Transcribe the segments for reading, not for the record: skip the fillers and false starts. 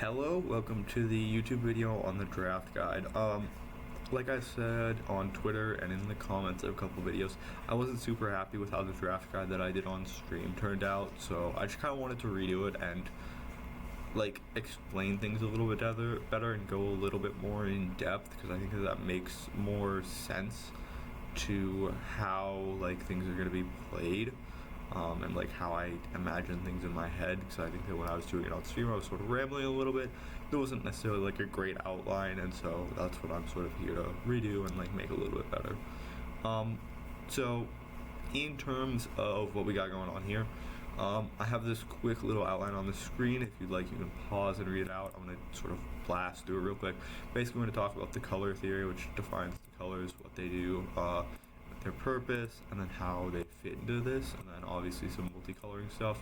Hello, welcome to the YouTube video on the draft guide. Like I said on Twitter and in the comments of a couple videos, I wasn't super happy with how the draft guide that I did on stream turned out, so I just kind of wanted to redo it and like explain things a little bit better and go a little bit more in depth, because I think that makes more sense to how like things are going to be played. And like how I imagine things in my head, because I think that when I was doing it on stream I was sort of rambling a little bit. There wasn't necessarily like a great outline, and so that's what I'm sort of here to redo and like make a little bit better. So in terms of what we got going on here, I have this quick little outline on the screen. If you'd like, you can pause and read it out. I'm going to sort of blast through it real quick. Basically, we're going to talk about the color theory, which defines the colors, what they do, their purpose, and then how they fit into this, and then obviously some multicoloring stuff.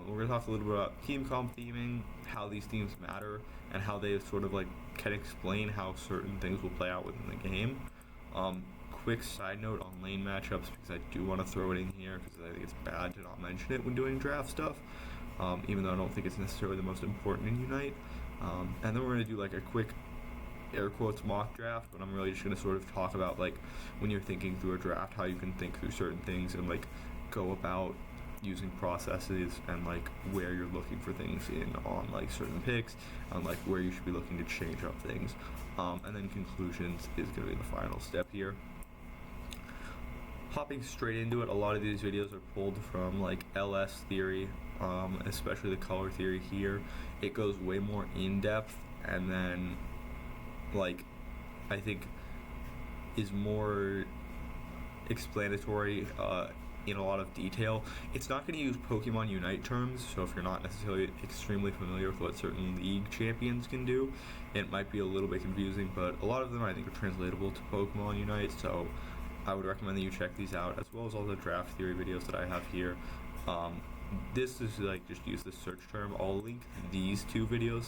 We're going to talk a little bit about team comp theming, how these themes matter, and how they sort of like can explain how certain things will play out within the game. Quick side note on lane matchups, because I do want to throw it in here because I think it's bad to not mention it when doing draft stuff, even though I don't think it's necessarily the most important in Unite. And then we're going to do like a quick air quotes mock draft, but I'm really just going to sort of talk about like when you're thinking through a draft, how you can think through certain things and like go about using processes, and like where you're looking for things in on like certain picks, and like where you should be looking to change up things. And then conclusions is going to be the final step here. Hopping straight into it, a lot of these videos are pulled from like LS theory, especially the color theory here. It goes way more in depth, and then like I think is more explanatory in a lot of detail. It's not going to use Pokemon Unite terms, so if you're not necessarily extremely familiar with what certain league champions can do, it might be a little bit confusing, but a lot of them I think are translatable to Pokemon Unite, so I would recommend that you check these out, as well as all the draft theory videos that I have here. This is like just use the search term. I'll link these two videos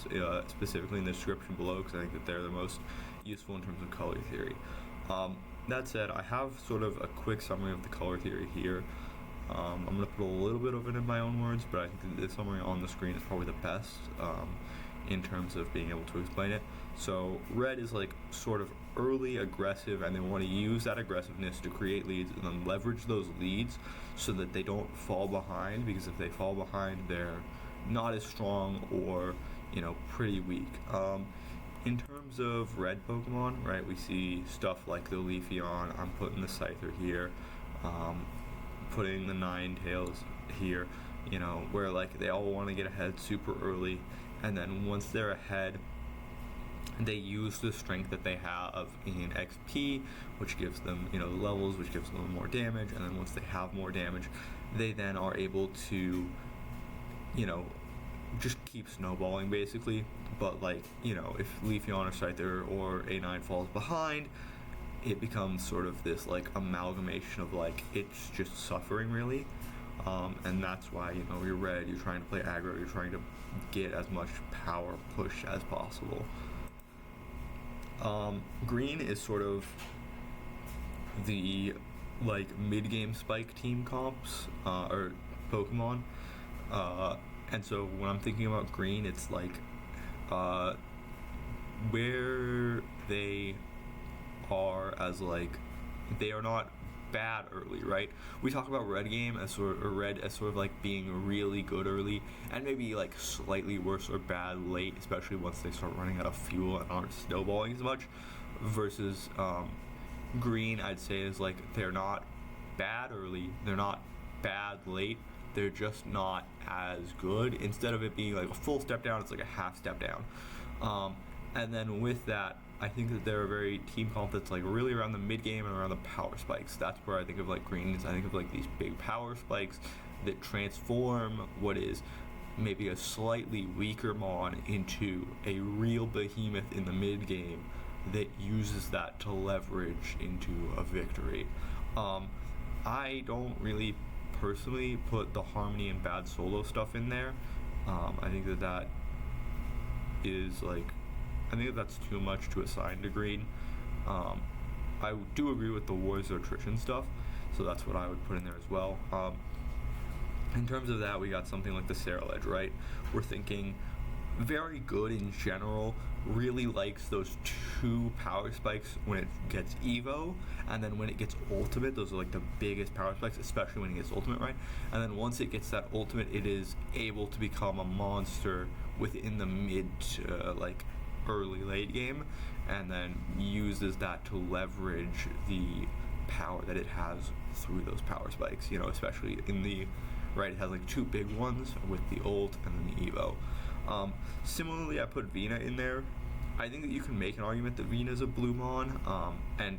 specifically in the description below, because I think that they're the most useful in terms of color theory. That said, I have sort of a quick summary of the color theory here. I'm going to put a little bit of it in my own words, but I think that the summary on the screen is probably the best in terms of being able to explain it. So red is like sort of early aggressive, and they want to use that aggressiveness to create leads and then leverage those leads so that they don't fall behind, because if they fall behind they're not as strong, or pretty weak. In terms of red Pokemon, right, we see stuff like the Leafeon. I'm putting the Scyther here, putting the Ninetales here, where like they all want to get ahead super early, and then once they're ahead, they use the strength that they have in XP, which gives them, levels, which gives them more damage, and then once they have more damage, they then are able to, just keep snowballing basically. But like, if Leafeon or Scyther or A9 falls behind, it becomes sort of this like amalgamation of like it's just suffering really. And that's why, you're red, you're trying to play aggro, you're trying to get as much power push as possible. Green is sort of the like mid-game spike team comps or Pokemon, and so when I'm thinking about green, it's like where they are as like they are not bad early, right? We talk about red game as sort of like being really good early, and maybe like slightly worse or bad late, especially once they start running out of fuel and aren't snowballing as much. Versus green, I'd say, is like they're not bad early, they're not bad late, they're just not as good. Instead of it being like a full step down, it's like a half step down. And then with that, I think that they're a very team comp that's like really around the mid game and around the power spikes. That's where I think of like greens. I think of like these big power spikes that transform what is maybe a slightly weaker mon into a real behemoth in the mid game that uses that to leverage into a victory. I don't really personally put the Harmony and bad solo stuff in there. I think that is like, I think that's too much to assign to green. I do agree with the wars or attrition stuff, so that's what I would put in there as well. In terms of that, we got something like the Sarah Ledge, right? We're thinking very good in general. Really likes those 2 power spikes when it gets Evo, and then when it gets ultimate, those are like the biggest power spikes, especially when it gets ultimate, right? And then once it gets that ultimate, it is able to become a monster within the mid to like early late game, and then uses that to leverage the power that it has through those power spikes, you know, especially in the right, it has like 2 big ones with the ult and then the Evo. Similarly, I put Vina in there. I think that you can make an argument that Vina is a blue mon, and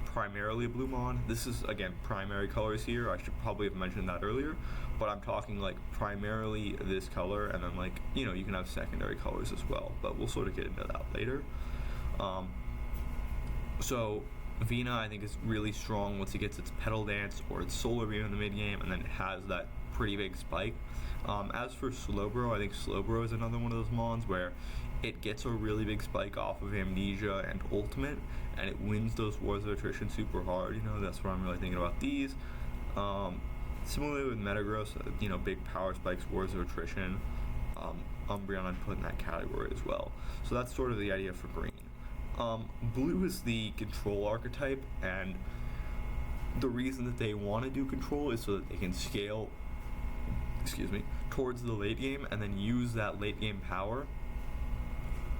primarily a blue mon. This is, again, primary colors here. I should probably have mentioned that earlier, but I'm talking like primarily this color, and then like, you know, you can have secondary colors as well, but we'll sort of get into that later. So Vina, I think, is really strong once it gets its Petal Dance or its Solar Beam in the mid game, and then it has that pretty big spike. As for Slowbro, I think Slowbro is another one of those mons where it gets a really big spike off of Amnesia and Ultimate, and it wins those Wars of Attrition super hard. You know, that's what I'm really thinking about these. Similarly with Metagross, you know, big power spikes, Wars of Attrition. Umbreon I'd put in that category as well. So that's sort of the idea for green. Blue is the control archetype, and the reason that they want to do control is so that they can scale towards the late game and then use that late game power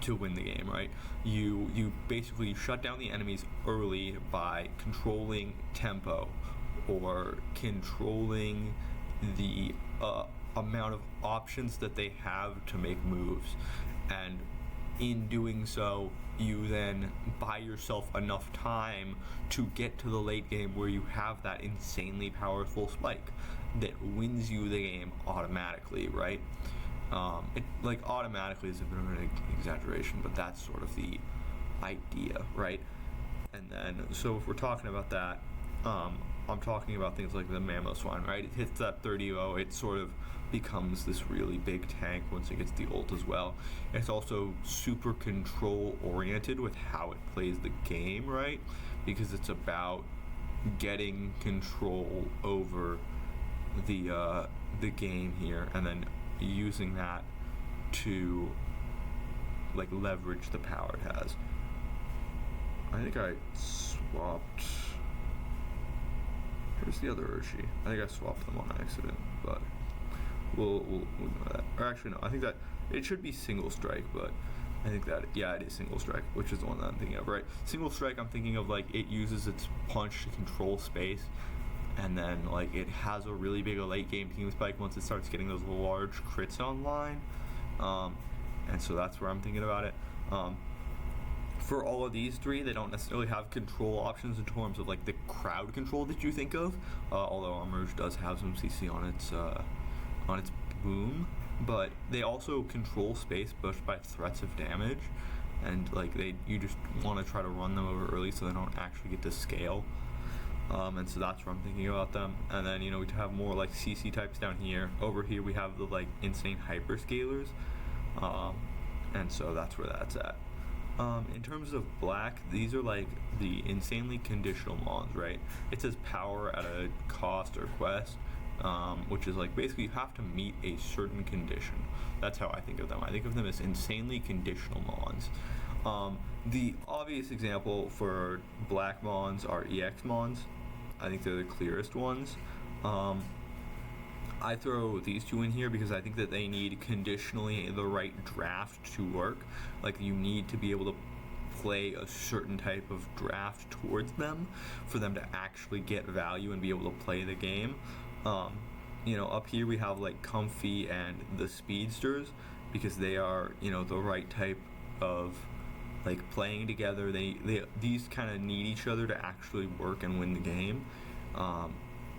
to win the game, right? You basically shut down the enemies early by controlling tempo or controlling the amount of options that they have to make moves, and in doing so, you then buy yourself enough time to get to the late game where you have that insanely powerful spike that wins you the game automatically, right? It like automatically is a bit of an exaggeration, but that's sort of the idea, right? And then, so if we're talking about that, I'm talking about things like the Mamoswine, right? It hits that 30-0, it sort of becomes this really big tank once it gets the ult as well. It's also super control oriented with how it plays the game, right? Because it's about getting control over the game here, and then using that to like leverage the power it has. I think I swapped. Where's the other Urshi? I think I swapped them on accident, but we'll know that. Or actually, no, I think that it should be single strike, but I think that, yeah, it is single strike, which is the one that I'm thinking of, right? Single strike, I'm thinking of like it uses its punch to control space, and then like it has a really big late game team spike once it starts getting those large crits online, and so that's where I'm thinking about it. For all of these 3, they don't necessarily have control options in terms of like the crowd control that you think of, although Armurge does have some CC on its boom, but they also control space pushed by threats of damage, and like you just want to try to run them over early so they don't actually get to scale. And so that's where I'm thinking about them. And then, you know, we have more like CC types down here. Over here we have the like insane hyperscalers, and so that's where that's at. In terms of black, these are like the insanely conditional mons, right? It says power at a cost or quest, which is like basically you have to meet a certain condition. That's how I think of them. I think of them as insanely conditional mons. The obvious example for black mons are EX mons. I think they're the clearest ones. I throw these 2 in here because I think that they need conditionally the right draft to work. Like, you need to be able to play a certain type of draft towards them for them to actually get value and be able to play the game. You know, up here we have like Comfy and the Speedsters because they are, you know, the right type of like playing together. These kind of need each other to actually work and win the game.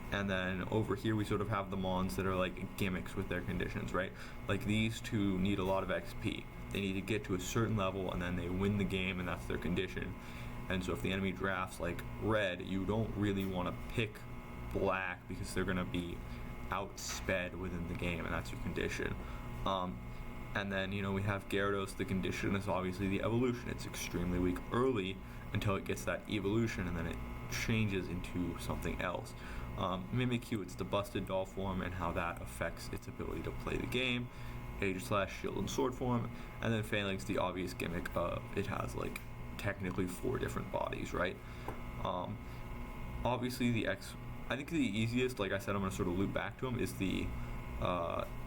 And then over here we sort of have the mons that are like gimmicks with their conditions, right? Like these 2 need a lot of XP. They need to get to a certain level and then they win the game, and that's their condition. And so if the enemy drafts like red, you don't really want to pick black because they're going to be outsped within the game, and that's your condition. And then, you know, we have Gyarados. The condition is obviously the evolution. It's extremely weak early until it gets that evolution, and then it changes into something else. Mimikyu, it's the busted doll form and how that affects its ability to play the game. Shield and Sword form, and then Phalanx, the obvious gimmick of it has like technically 4 different bodies, right? Obviously I think the easiest, like I said, I'm going to sort of loop back to them, is the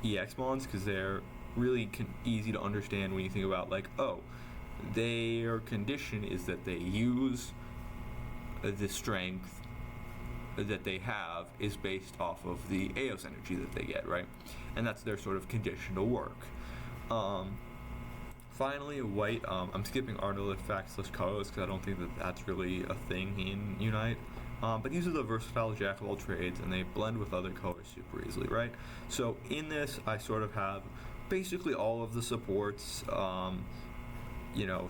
EX mons, because they're really easy to understand when you think about like, oh, their condition is that they use the strength that they have is based off of the Eos energy that they get, right? And that's their sort of condition to work. Finally, white, I'm skipping artifacts / colors because I don't think that that's really a thing in Unite. But these are the versatile jack of all trades, and they blend with other colors super easily, right? So in this, I sort of have basically all of the supports.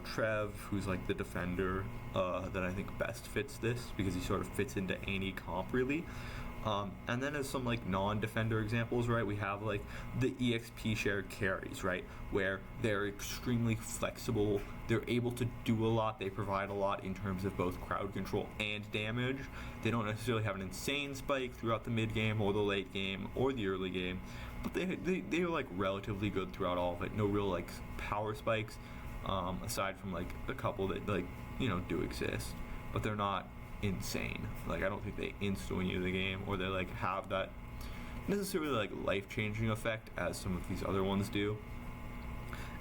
Trev, who's like the defender that I think best fits this, because he sort of fits into any comp really. And then as some like non-defender examples, right, we have like the EXP share carries, right, where they're extremely flexible, they're able to do a lot, they provide a lot in terms of both crowd control and damage. They don't necessarily have an insane spike throughout the mid game or the late game or the early game, but they are like relatively good throughout all of it. No real like power spikes, aside from like a couple that like do exist, but they're not insane. Like I don't think they insta win you the game, or they like have that necessarily like life-changing effect as some of these other ones do.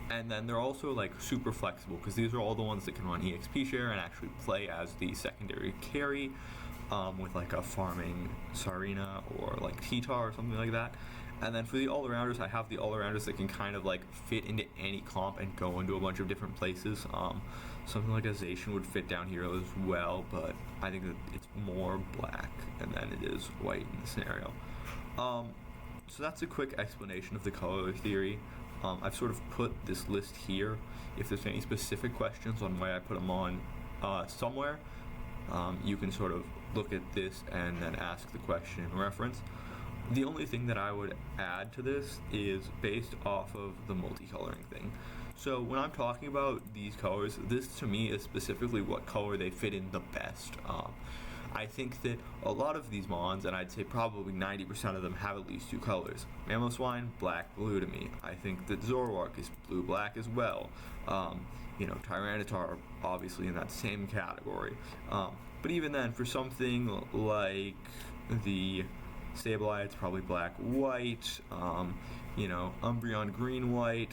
And then they're also like super flexible, because these are all the ones that can run EXP share and actually play as the secondary carry, with like a farming Sarina or like T-Tar or something like that. And then for the all-arounders, I have the all-arounders that can kind of like fit into any comp and go into a bunch of different places. Something like a Zacian would fit down here as well, but I think that it's more black and then it is white in this scenario. So that's a quick explanation of the color theory. I've sort of put this list here. If there's any specific questions on why I put them on somewhere, you can sort of look at this and then ask the question in reference. The only thing that I would add to this is based off of the multicoloring thing. So when I'm talking about these colors, this to me is specifically what color they fit in the best. I think that a lot of these mons, and I'd say probably 90% of them, have at least 2 colors. Mamoswine, black, blue to me. I think that Zoroark is blue-black as well. Tyranitar obviously in that same category. But even then, for something like the Sableye, it's probably black, white, Umbreon, green, white,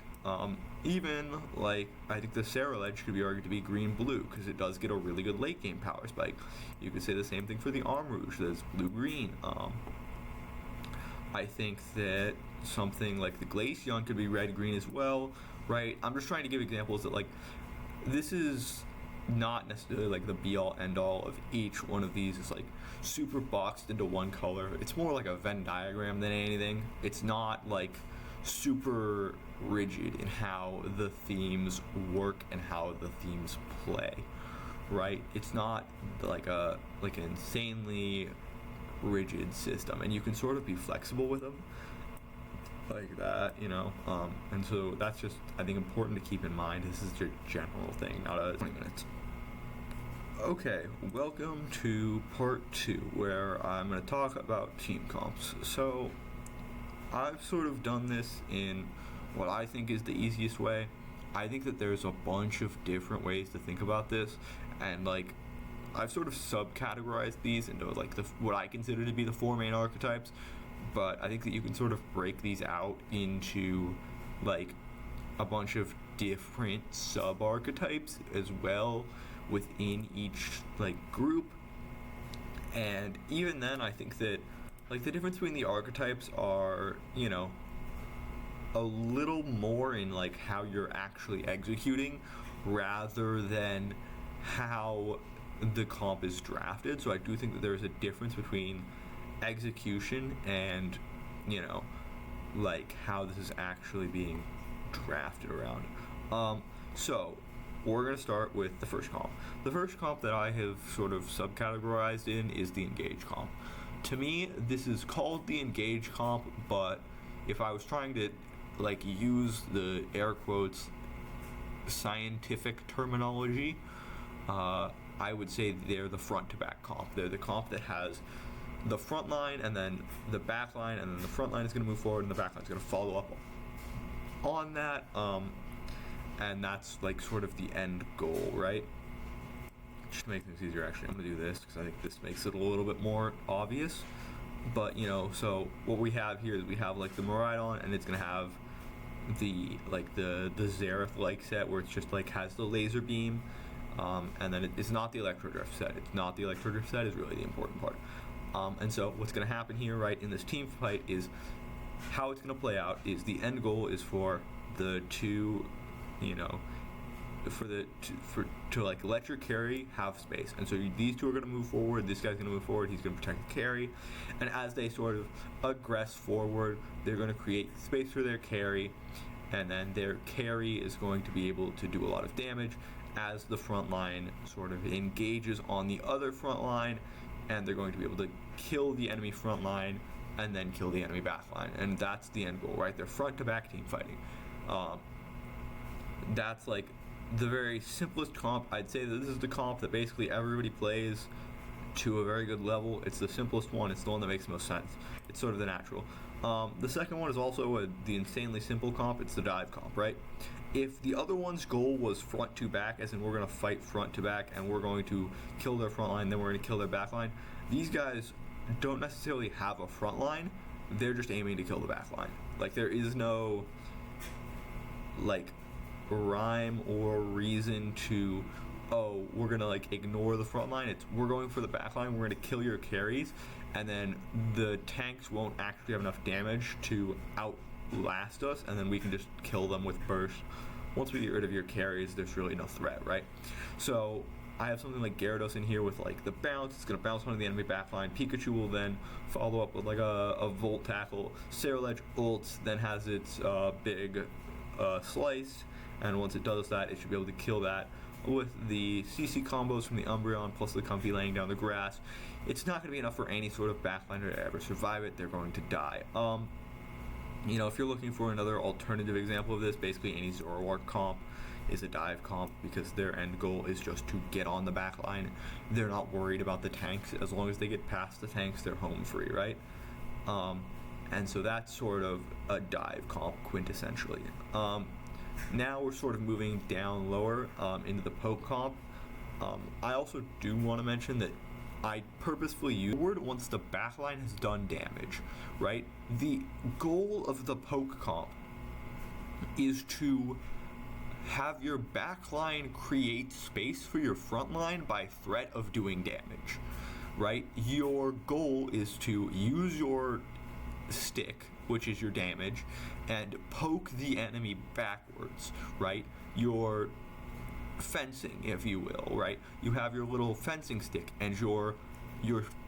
even, like, I think the Ceruledge could be argued to be green, blue, because it does get a really good late game power spike. You could say the same thing for the Armrouge, that's blue, green. I think that something like the Glaceon could be red, green as well, right? I'm just trying to give examples that, like, this is not necessarily like the be-all end-all of each one of these is like super boxed into one color. It's more like a Venn diagram than anything. It's not like super rigid in how the themes work and how the themes play, right? It's not like an insanely rigid system, and you can sort of be flexible with them like that, and so that's just, I think, important to keep in mind. This is your general thing, not a 20 minutes. Okay, welcome to part 2, where I'm going to talk about team comps. So I've sort of done this in what I think is the easiest way. I think that there's a bunch of different ways to think about this, and like I've sort of subcategorized these into like what I consider to be the 4 main archetypes, but I think that you can sort of break these out into like a bunch of different sub-archetypes as well within each like group. And even then, I think that like the difference between the archetypes are, a little more in like how you're actually executing rather than how the comp is drafted. So I do think that there's a difference between execution and like how this is actually being drafted around. So we're going to start with the first comp. The first comp that I have sort of subcategorized in is the engage comp. To me, this is called the engage comp, but if I was trying to like use the air quotes scientific terminology, I would say they're the front to back comp. They're the comp that has the front line and then the back line, and then the front line is going to move forward and the back line is going to follow up on that, and that's like sort of the end goal, right? Just to make things easier, actually, I'm gonna do this because I think this makes it a little bit more obvious. But so what we have here is we have like the Miraidon, and it's gonna have the Xerath like set where it's just like has the laser beam, and then it's not the Electrodrift set. It's not the Electrodrift set is really the important part. And so what's gonna happen here, right, in this team fight is how it's gonna play out is the end goal is for the two, to like let your carry have space, and so these two are going to move forward, this guy's going to move forward, he's going to protect the carry, and as they sort of aggress forward, they're going to create space for their carry, and then their carry is going to be able to do a lot of damage as the front line sort of engages on the other front line, and they're going to be able to kill the enemy front line and then kill the enemy back line, and that's the end goal, right? They're front to back team fighting. That's like the very simplest comp. I'd say that this is the comp that basically everybody plays to a very good level. It's the simplest one. It's the one that makes the most sense. It's sort of the natural. The second one is also the insanely simple comp. It's the dive comp, right? If the other one's goal was front to back, as in we're going to fight front to back and we're going to kill their front line, then we're going to kill their back line, these guys don't necessarily have a front line. They're just aiming to kill the back line. Like, there is no like rhyme or reason to, oh, we're gonna like ignore the front line. It's we're going for the back line, we're gonna kill your carries, and then the tanks won't actually have enough damage to outlast us, and then we can just kill them with burst. Once we get rid of your carries, there's really no threat, right? So I have something like Gyarados in here with like the bounce. It's gonna bounce onto the enemy backline. Pikachu will then follow up with like a Volt Tackle. Ceruledge ults, then has its big slice, and once it does that, it should be able to kill that with the CC combos from the Umbreon plus the Comfy laying down the grass. It's not going to be enough for any sort of backliner to ever survive it. They're going to die. If you're looking for another alternative example of this, basically any Zoroark comp is a dive comp because their end goal is just to get on the back line. They're not worried about the tanks. As long as they get past the tanks, they're home free, right? And so that's sort of a dive comp quintessentially. Now we're sort of moving down lower into the poke comp. I also do want to mention that I purposefully use the word once the backline has done damage, right? The goal of the poke comp is to have your backline create space for your front line by threat of doing damage, right? Your goal is to use your stick, which is your damage, and poke the enemy backwards, right? Your fencing, if you will, right? You have your little fencing stick, and you're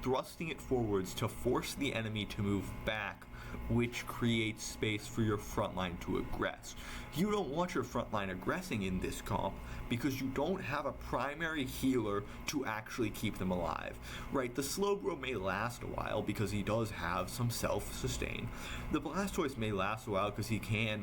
thrusting it forwards to force the enemy to move back, which creates space for your front line to aggress. You don't want your front line aggressing in this comp because you don't have a primary healer to actually keep them alive, right? The Slowbro may last a while because he does have some self-sustain. The Blastoise may last a while because he can,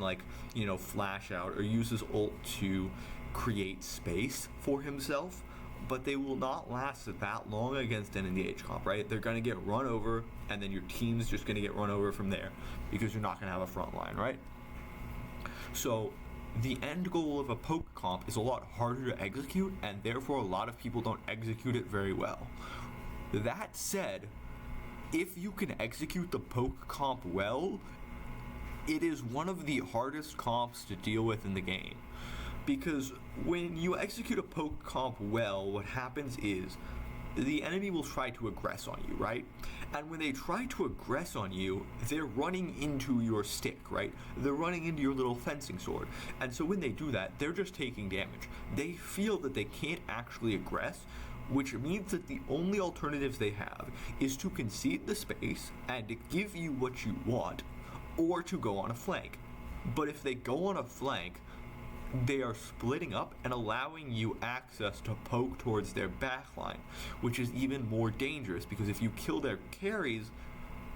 flash out or use his ult to create space for himself, but they will not last that long against an engage comp, right? They're going to get run over, and then your team's just going to get run over from there because you're not going to have a front line, right? So the end goal of a poke comp is a lot harder to execute, and therefore a lot of people don't execute it very well. That said, if you can execute the poke comp well, it is one of the hardest comps to deal with in the game. Because when you execute a poke comp well, what happens is the enemy will try to aggress on you, right? And when they try to aggress on you, they're running into your stick, right? They're running into your little fencing sword. And so when they do that, they're just taking damage. They feel that they can't actually aggress, which means that the only alternatives they have is to concede the space and to give you what you want, or to go on a flank. But if they go on a flank, they are splitting up and allowing you access to poke towards their backline, which is even more dangerous because if you kill their carries,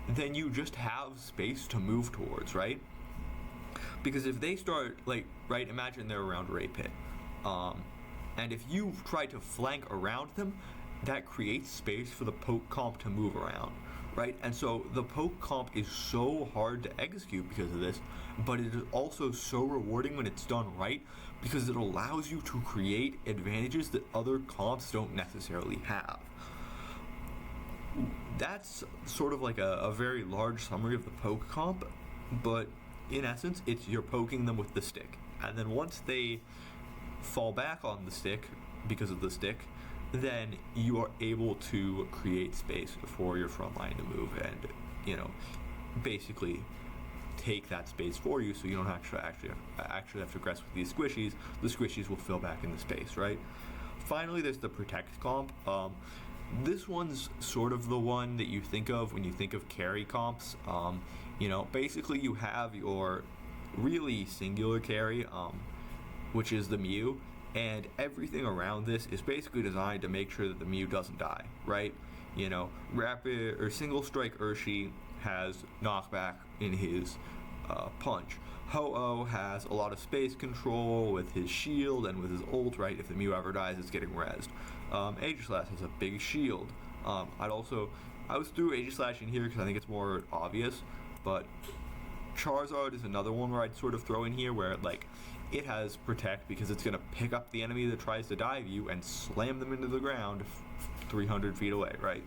then you just have space to move towards, right? Because if they start, imagine they're around Ray Pit, and if you try to flank around them, that creates space for the poke comp to move around, right? And so the poke comp is so hard to execute because of this, but it is also so rewarding when it's done right, because it allows you to create advantages that other comps don't necessarily have. That's sort of like a very large summary of the poke comp, but in essence, it's you're poking them with the stick. And then once they fall back on the stick because of the stick, then you are able to create space for your front line to move and, you know, basically take that space for you, so you don't actually have to aggress with these squishies. The squishies will fill back in the space, right? Finally, there's the protect comp. This one's sort of the one that you think of when you think of carry comps. You know, basically you have your really singular carry, which is the Mew, and everything around this is basically designed to make sure that the Mew doesn't die, right? You know, rapid or single strike Urshi has knockback in his punch. Ho-Oh has a lot of space control with his shield and with his ult, right? If the Mew ever dies, it's getting rezzed. Aegislash has a big shield. I was through Aegislash in here because I think it's more obvious, but Charizard is another one where I'd sort of throw in here where, like, it has protect because it's going to pick up the enemy that tries to dive you and slam them into the ground 300 feet away, right?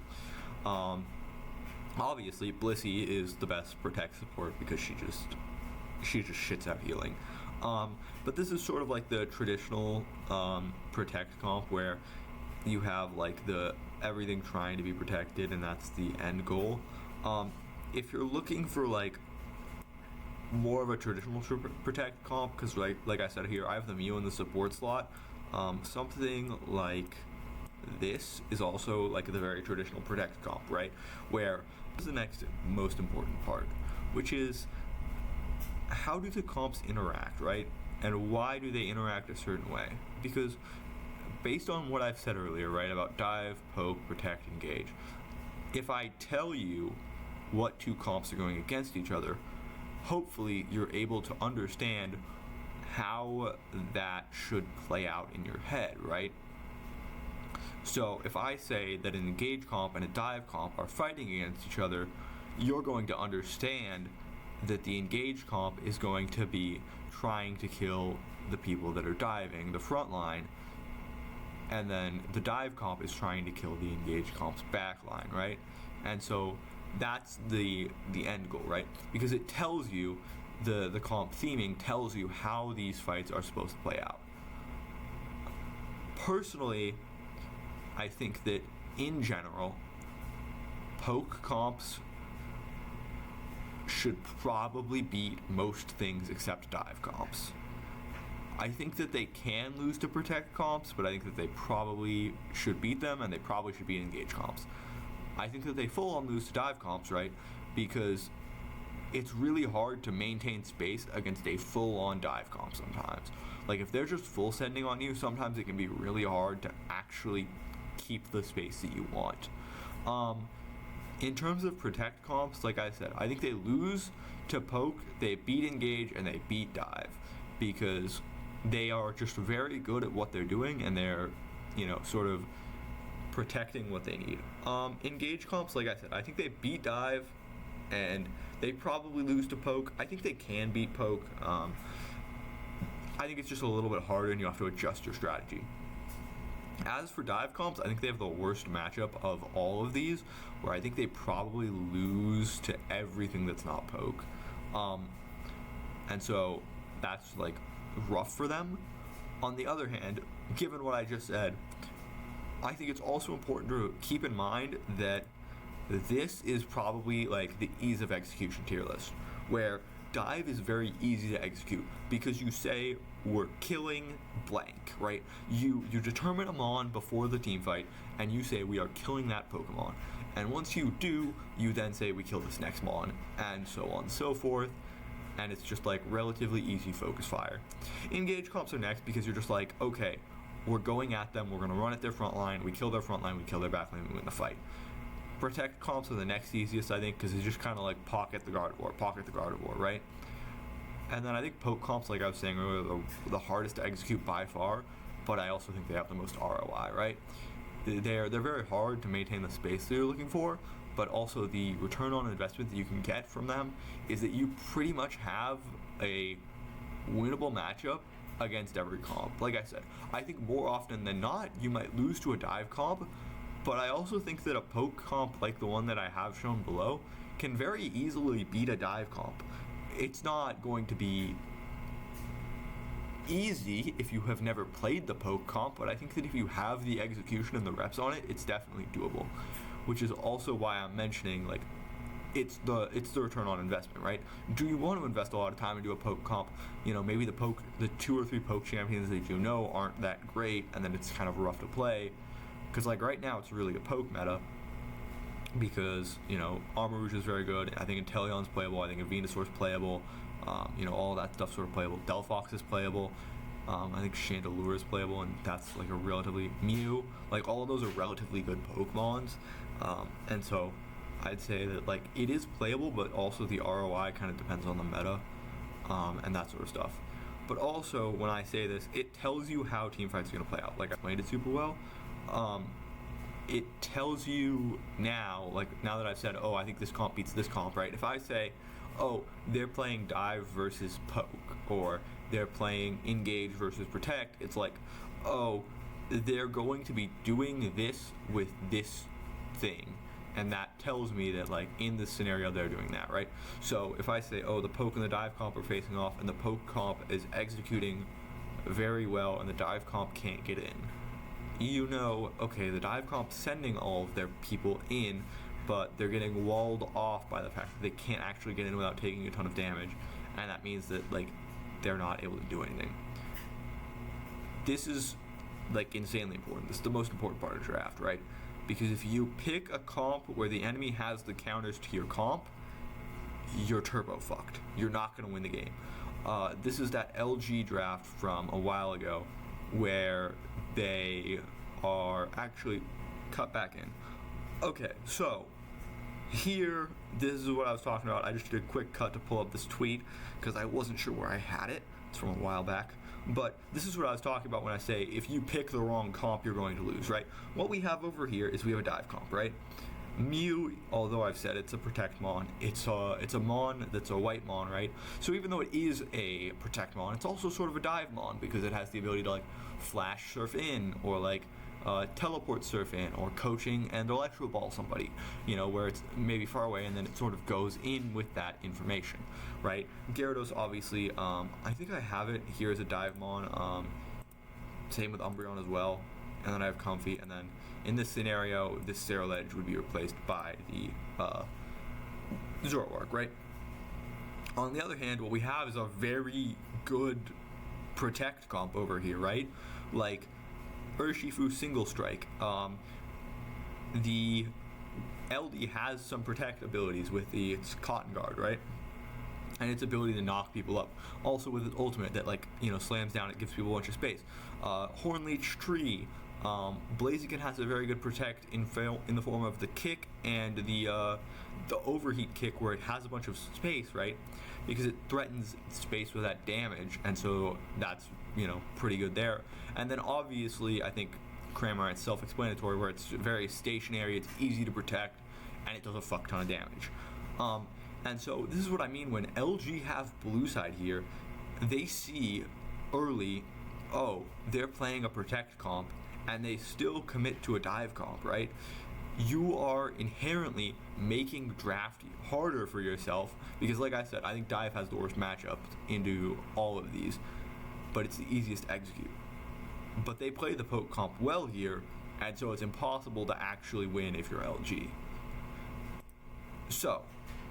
Obviously, Blissey is the best protect support because she just shits out healing. But this is sort of like the traditional protect comp where you have like the everything trying to be protected and that's the end goal. If you're looking for like more of a traditional protect comp, because like I said here, I have the Mew in the support slot. Something like this is also like the very traditional protect comp, right? Where is the next most important part, which is how do the comps interact, right? And why do they interact a certain way? Because based on what I've said earlier, right, about dive, poke, protect, engage, if I tell you what two comps are going against each other, hopefully you're able to understand how that should play out in your head, right? So if I say that an engage comp and a dive comp are fighting against each other, you're going to understand that the engage comp is going to be trying to kill the people that are diving, the front line, and then the dive comp is trying to kill the engage comp's back line, right? And so that's the end goal, right? Because it tells you, the comp theming tells you how these fights are supposed to play out. Personally, I think that in general, poke comps should probably beat most things except dive comps. I think that they can lose to protect comps, but I think that they probably should beat them, and they probably should beat engage comps. I think that they full on lose to dive comps, right? Because it's really hard to maintain space against a full on dive comp sometimes. Like if they're just full sending on you, sometimes it can be really hard to actually keep the space that you want. In terms of protect comps, like I said, I think they lose to poke, they beat engage, and they beat dive because they are just very good at what they're doing and they're, you know, sort of protecting what they need. Engage comps, like I said, I think they beat dive and they probably lose to poke. I think they can beat poke. I think it's just a little bit harder and you have to adjust your strategy. As for dive comps, I think they have the worst matchup of all of these, where I think they probably lose to everything that's not poke. And so that's like rough for them. On the other hand, given what I just said, I think it's also important to keep in mind that this is probably like the ease of execution tier list, where dive is very easy to execute because you say we're killing blank, right? You determine a mon before the team fight and you say we are killing that Pokemon. And once you do, you then say we kill this next mon, and so on and so forth. And it's just like relatively easy focus fire. Engage comps are next because you're just like, okay, we're going at them, we're gonna run at their front line, we kill their front line, we kill their back line, we win the fight. Protect comps are the next easiest, I think, because it's just kind of like pocket the Gardevoir, right? And then I think poke comps, like I was saying earlier, are the hardest to execute by far, but I also think they have the most ROI, right? They're very hard to maintain the space that you're looking for, but also the return on investment that you can get from them is that you pretty much have a winnable matchup against every comp. Like I said, I think more often than not, you might lose to a dive comp, but I also think that a poke comp like the one that I have shown below can very easily beat a dive comp. It's not going to be easy if you have never played the poke comp, but I think that if you have the execution and the reps on it, it's definitely doable, which is also why I'm mentioning, like, it's the return on investment, right? Do you want to invest a lot of time into a poke comp? You know, maybe the 2 or 3 poke champions that you know aren't that great, and then it's kind of rough to play, because like right now it's really a poke meta, because, you know, Armor Rouge is very good. I think Inteleon's playable. I think Venusaur's playable. You know, all that stuff sort of playable. Delphox is playable. I think Chandelure is playable, and that's like a relatively Mew. Like, all of those are relatively good Pokemons, and so I'd say that, like, it is playable, but also the ROI kind of depends on the meta, and that sort of stuff. But also, when I say this, it tells you how teamfight's going to play out. Like, I played it super well. It tells you now, like, now that I've said, oh, I think this comp beats this comp, right? If I say, oh, they're playing dive versus poke, or they're playing engage versus protect, it's like, oh, they're going to be doing this with this thing. And that tells me that, like, in this scenario, they're doing that, right? So if I say, oh, the poke and the dive comp are facing off, and the poke comp is executing very well, and the dive comp can't get in, you know, okay, the dive comp's sending all of their people in, but they're getting walled off by the fact that they can't actually get in without taking a ton of damage, and that means that, like, they're not able to do anything. This is, like, insanely important. This is the most important part of draft, right? Because if you pick a comp where the enemy has the counters to your comp, you're turbo fucked. You're not going to win the game. This is that LG draft from a while ago where they are actually cut back in. Okay, so here, this is what I was talking about. I just did a quick cut to pull up this tweet because I wasn't sure where I had it. It's from a while back. But this is what I was talking about when I say if you pick the wrong comp, you're going to lose, right? What we have over here is we have a dive comp, right? Mew, although I've said it's a protect mon, it's a mon that's a white mon, right? So even though it is a protect mon, it's also sort of a dive mon because it has the ability to, like, flash surf in, or like teleport surf in, or coaching and electro ball somebody, you know, where it's maybe far away and then it sort of goes in with that information, right? Gyarados, obviously, I think I have it here as a dive mon, same with Umbreon as well, and then I have Comfy, and then in this scenario, this Ceruledge would be replaced by the Zoroark, right? On the other hand, what we have is a very good protect comp over here, right? Like, Urshifu Single Strike. The LD has some protect abilities with its Cotton Guard, right? And its ability to knock people up. Also with its ultimate that, like, you know, slams down, it gives people a bunch of space. Hornleech Tree. Blaziken has a very good protect in the form of the kick and the overheat kick, where it has a bunch of space, right? Because it threatens space with that damage, and so that's, you know, pretty good there. And then obviously I think Cramorant's self-explanatory, where it's very stationary, it's easy to protect, and it does a fuck ton of damage. And so this is what I mean when LG have blue side here. They see early, oh, they're playing a protect comp, and they still commit to a dive comp, right? You are inherently making draft harder for yourself, because like I said, I think dive has the worst matchups into all of these, but it's the easiest to execute. But they play the poke comp well here, and so it's impossible to actually win if you're LG. So,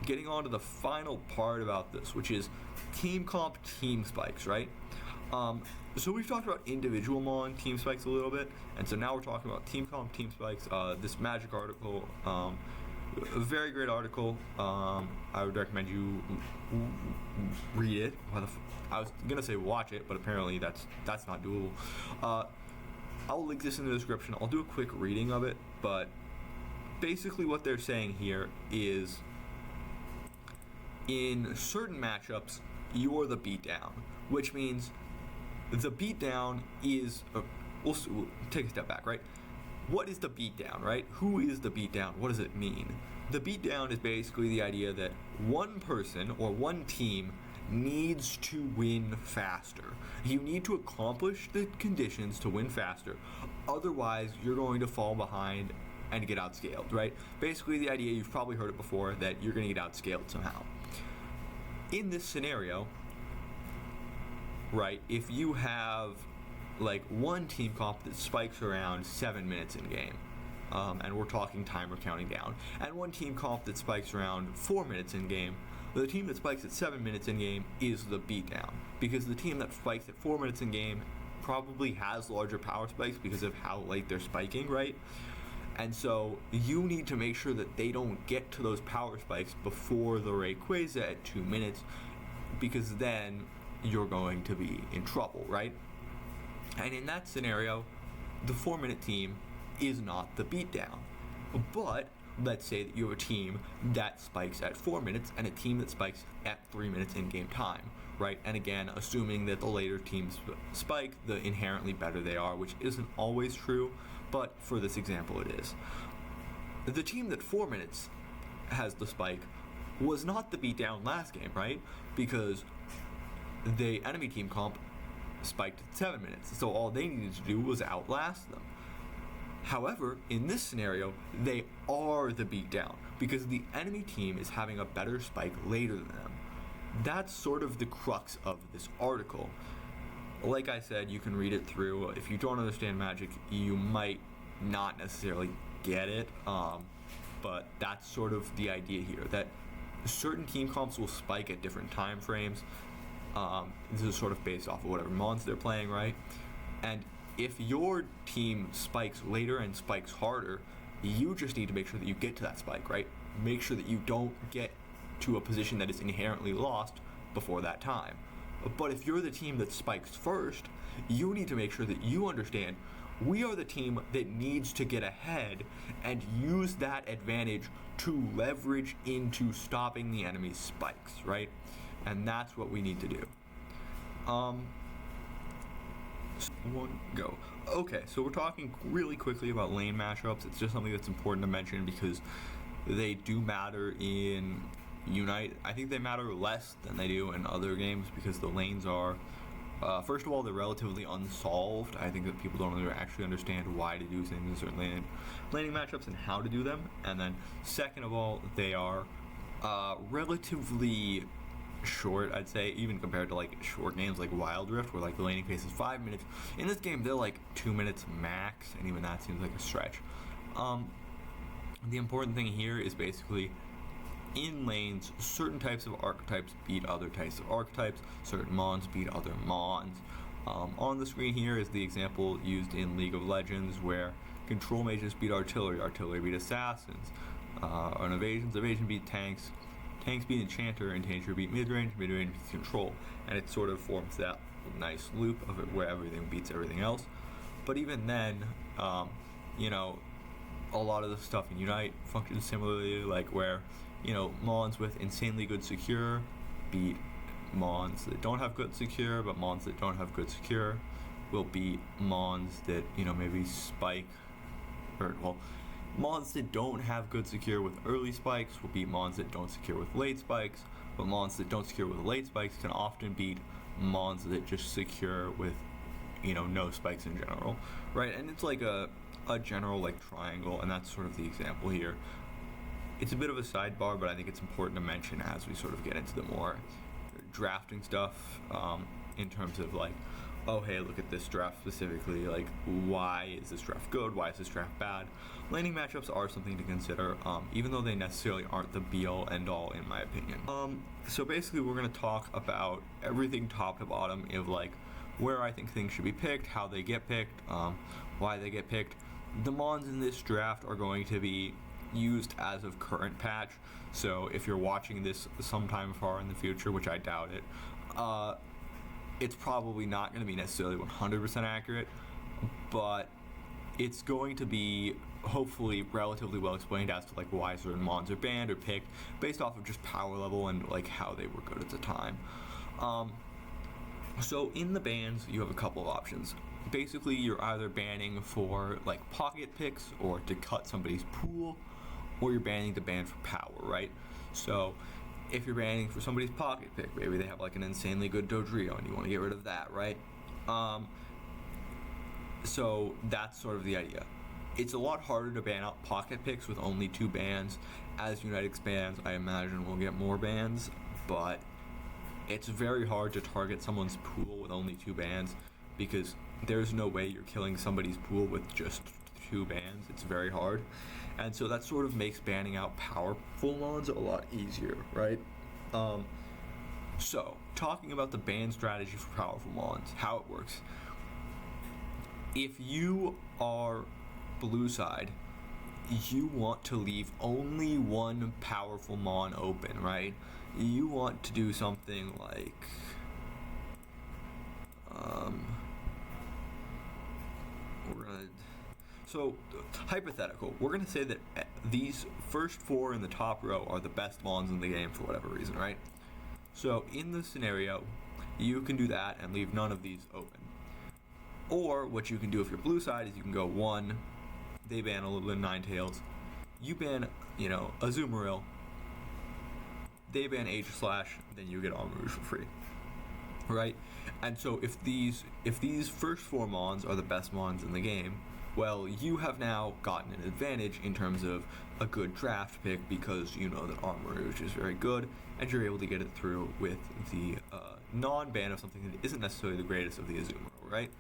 getting on to the final part about this, which is team comp, team spikes, right? So we've talked about individual mon team spikes a little bit, and so now we're talking about team comp, team spikes. This Magic article, a very great article. I would recommend you read it. I was gonna say watch it, but apparently that's not doable. I'll link this in the description. I'll do a quick reading of it, but basically what they're saying here is, in certain matchups, you're the beatdown, which means the beatdown is, we'll take a step back, right? What is the beatdown, right? Who is the beatdown? What does it mean? The beatdown is basically the idea that one person or one team needs to win faster. You need to accomplish the conditions to win faster, otherwise you're going to fall behind and get outscaled, right? Basically the idea, you've probably heard it before, that you're going to get outscaled somehow. In this scenario, right, if you have like one team comp that spikes around 7 minutes in game, and we're talking timer counting down, and one team comp that spikes around 4 minutes in game, the team that spikes at 7 minutes in game is the beatdown, because the team that spikes at 4 minutes in game probably has larger power spikes because of how late they're spiking, right? And so you need to make sure that they don't get to those power spikes before the Rayquaza at 2 minutes, because then you're going to be in trouble, right? And in that scenario, the 4 minute team is not the beatdown. But let's say that you have a team that spikes at 4 minutes and a team that spikes at 3 minutes in game time, right? And again, assuming that the later teams spike, the inherently better they are, which isn't always true, but for this example it is. The team that 4 minutes has the spike was not the beatdown last game, right? Because the enemy team comp spiked at 7 minutes, so all they needed to do was outlast them. However, in this scenario, they are the beatdown because the enemy team is having a better spike later than them. That's sort of the crux of this article. Like I said, you can read it through. If you don't understand Magic, you might not necessarily get it, but that's sort of the idea here, that certain team comps will spike at different time frames. This is sort of based off of whatever mons they're playing, right? And if your team spikes later and spikes harder, you just need to make sure that you get to that spike, right? Make sure that you don't get to a position that is inherently lost before that time. But if you're the team that spikes first, you need to make sure that you understand we are the team that needs to get ahead and use that advantage to leverage into stopping the enemy's spikes, right? And that's what we need to do. Go. Okay, so we're talking really quickly about lane matchups. It's just something that's important to mention because they do matter in Unite. I think they matter less than they do in other games because the lanes are, first of all, they're relatively unsolved. I think that people don't actually understand why to do things in certain laning matchups and how to do them. And then second of all, they are relatively short, I'd say, even compared to like short games like Wild Rift where like the laning phase is 5 minutes. In this game they're like 2 minutes max, and even that seems like a stretch. The important thing here is basically in lanes, certain types of archetypes beat other types of archetypes, certain mons beat other mons. On the screen here is the example used in League of Legends where control mages beat artillery, artillery beat assassins, on evasions, evasion beat tanks, tanks beat enchanter, enchanter beat midrange, midrange beats control, and it sort of forms that nice loop of it where everything beats everything else. But even then, you know, a lot of the stuff in Unite functions similarly, like where, you know, mons with insanely good secure beat mons that don't have good secure, but mons that don't have good secure will beat mons that, you know, maybe spike, or, well, mons that don't have good secure with early spikes will beat mons that don't secure with late spikes, but mons that don't secure with late spikes can often beat mons that just secure with, you know, no spikes in general, right? And it's like a general like triangle, and that's sort of the example here. It's a bit of a sidebar, but I think it's important to mention as we sort of get into the more drafting stuff, in terms of like, oh hey, look at this draft specifically, like why is this draft good, why is this draft bad? Laning matchups are something to consider, even though they necessarily aren't the be-all end-all in my opinion. So basically we're going to talk about everything top to bottom of like where I think things should be picked, how they get picked, why they get picked. The mons in this draft are going to be used as of current patch, so if you're watching this sometime far in the future, which I doubt it, it's probably not going to be necessarily 100% accurate, but it's going to be hopefully relatively well explained as to like why certain mons are banned or picked based off of just power level and like how they were good at the time. So in the bans you have a couple of options. Basically you're either banning for like pocket picks or to cut somebody's pool, or you're banning the ban for power, right? So if you're banning for somebody's pocket pick, maybe they have like an insanely good Dodrio and you want to get rid of that, right? So that's sort of the idea. It's a lot harder to ban out pocket picks with only 2 bans. As Unite expands, I imagine we'll get more bans, but it's very hard to target someone's pool with only 2 bans because there's no way you're killing somebody's pool with just 2 bans. It's very hard. And so that sort of makes banning out powerful mons a lot easier, right? So, talking about the ban strategy for powerful mons, how it works. If you are blue side, you want to leave only one powerful mon open, right? You want to do something like hypothetical, we're gonna say that these first 4 in the top row are the best mons in the game for whatever reason, right? So in this scenario, you can do that and leave none of these open. Or what you can do if you're blue side is you can go 1, they ban a little bit of Ninetales, you ban, a Azumarill, they ban Aegislash, then you get Armor Rouge for free, right? And so if these first 4 mons are the best mons in the game, well, you have now gotten an advantage in terms of a good draft pick because you know that Armor Rouge is very good and you're able to get it through with the non-ban of something that isn't necessarily the greatest of the Azumarill, right?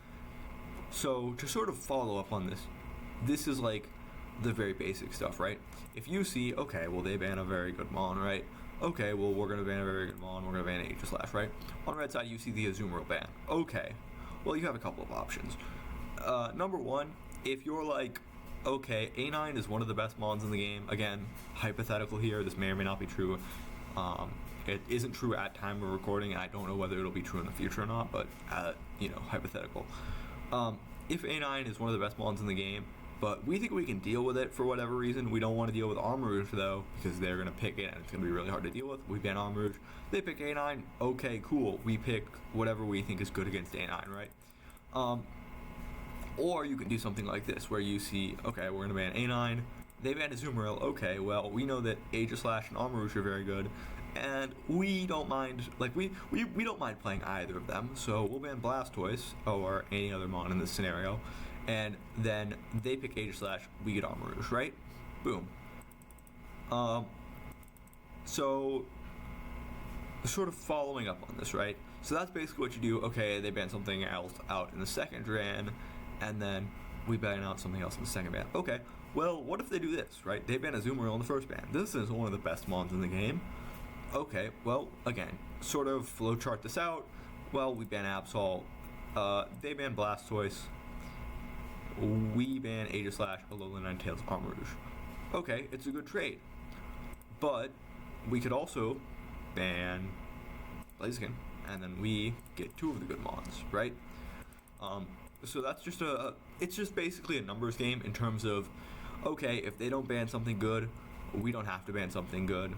So to sort of follow up on this is like the very basic stuff, right? If you see, okay, well, they ban a very good mon, right? Okay, well, we're going to ban a very good mon, we're going to ban Aegislash, right? On red side, you see the Azumarill ban. Okay, well, you have a couple of options. Number 1, if you're like, okay, A9 is one of the best mons in the game, again, hypothetical here, this may or may not be true. It isn't true at time of recording, and I don't know whether it'll be true in the future or not, but, hypothetical. If A9 is one of the best mons in the game, but we think we can deal with it for whatever reason. We don't want to deal with Armor Rouge, though, because they're going to pick it, and it's going to be really hard to deal with. We ban Armor Rouge. They pick A9. Okay, cool. We pick whatever we think is good against A9, right? Or you can do something like this, where you see, okay, we're going to ban A9. They ban Azumarill. Okay, well, we know that Aegislash and Armor Rouge are very good, and we don't mind, we don't mind playing either of them, so we'll ban Blastoise, or any other mon in this scenario, and then they pick Aegislash, we get Armor Rouge, right? Boom. So, sort of following up on this, right? So that's basically what you do. Okay, they ban something else out in the second ban, and then we ban out something else in the second ban. Okay, well, what if they do this, right? They ban Azumarill in the first ban. This is one of the best mons in the game. Okay, well, again, sort of flowchart this out. Well, we ban Absol, they ban Blastoise, we ban Aegislash, Alolan Ninetales, Armor Rouge. Okay, it's a good trade. But we could also ban Blaziken, and then we get 2 of the good mons, right? So that's just it's just basically a numbers game in terms of, okay, if they don't ban something good, we don't have to ban something good.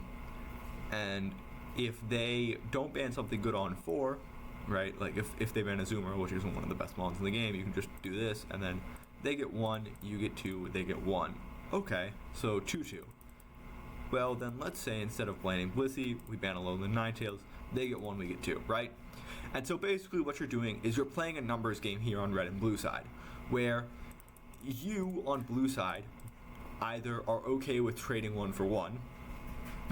And if they don't ban something good on 4, right, like if they ban Azumarill, which isn't one of the best mons in the game, you can just do this, and then they get 1, you get 2, they get 1. Okay, so 2-2. Well, then let's say instead of banning Blissey, we ban Alolan Ninetales, they get 1, we get 2, right? And so basically what you're doing is you're playing a numbers game here on red and blue side, where you on blue side either are okay with trading 1 for 1,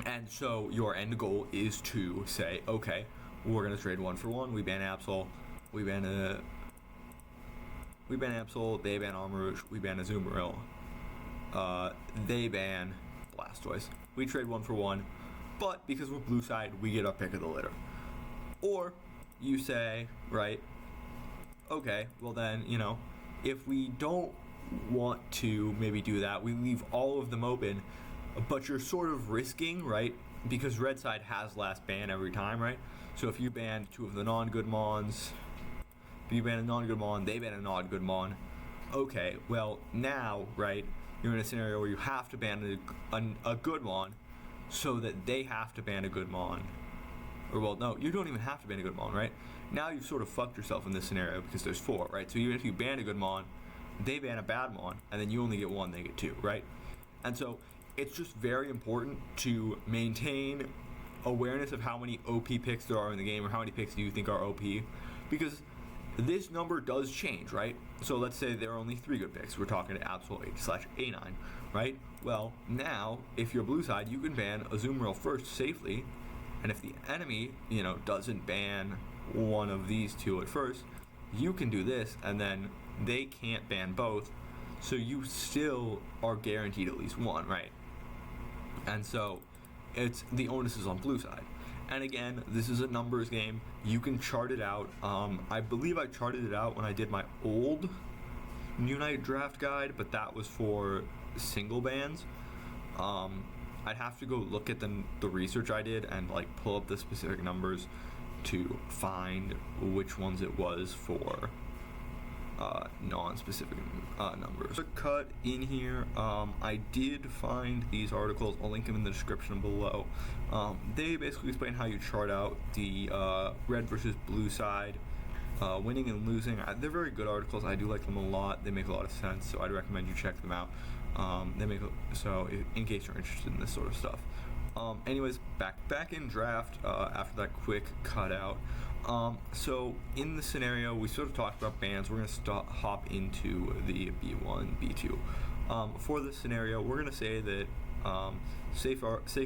and so your end goal is to say, okay, we're going to trade 1 for 1, we ban Absol, we ban Absol, they ban Armor Rouge, we ban Azumarill, they ban Blastoise. We trade 1 for 1, but because we're blue side, we get our pick of the litter. Or you say, right, okay, well then, if we don't want to maybe do that, we leave all of them open, but you're sort of risking, right, because red side has last ban every time, right? So if you ban 2 of the non-good mons, if you ban a non-good mon, they ban a non-good mon, okay, well now, right, you're in a scenario where you have to ban a good mon so that they have to ban a good mon. Or, well, no, you don't even have to ban a good mon, right? Now you've sort of fucked yourself in this scenario because there's 4, right? So even if you ban a good mon, they ban a bad mon, and then you only get 1, they get 2, right? And so it's just very important to maintain awareness of how many OP picks there are in the game, or how many picks do you think are OP, because this number does change, right? So let's say there are only 3 good picks. We're talking Absol H/A9, right? Well, now, if you're blue side, you can ban Azumarill first safely, and if the enemy, doesn't ban one of these 2 at first, you can do this, and then they can't ban both, so you still are guaranteed at least 1, right? And so, the onus is on blue side. And again, this is a numbers game. You can chart it out. I believe I charted it out when I did my old Unite draft guide, but that was for single bans. I'd have to go look at the research I did and pull up the specific numbers to find which ones it was for non-specific numbers. A cut in here, I did find these articles. I'll link them in the description below. They basically explain how you chart out the red versus blue side, winning and losing. They're very good articles. I do like them a lot. They make a lot of sense, so I'd recommend you check them out. In case you're interested in this sort of stuff. Anyways, back in draft after that quick cutout. So in the scenario, we sort of talked about bans. We're going to hop into the B1, B2. For this scenario, we're going to say that, sake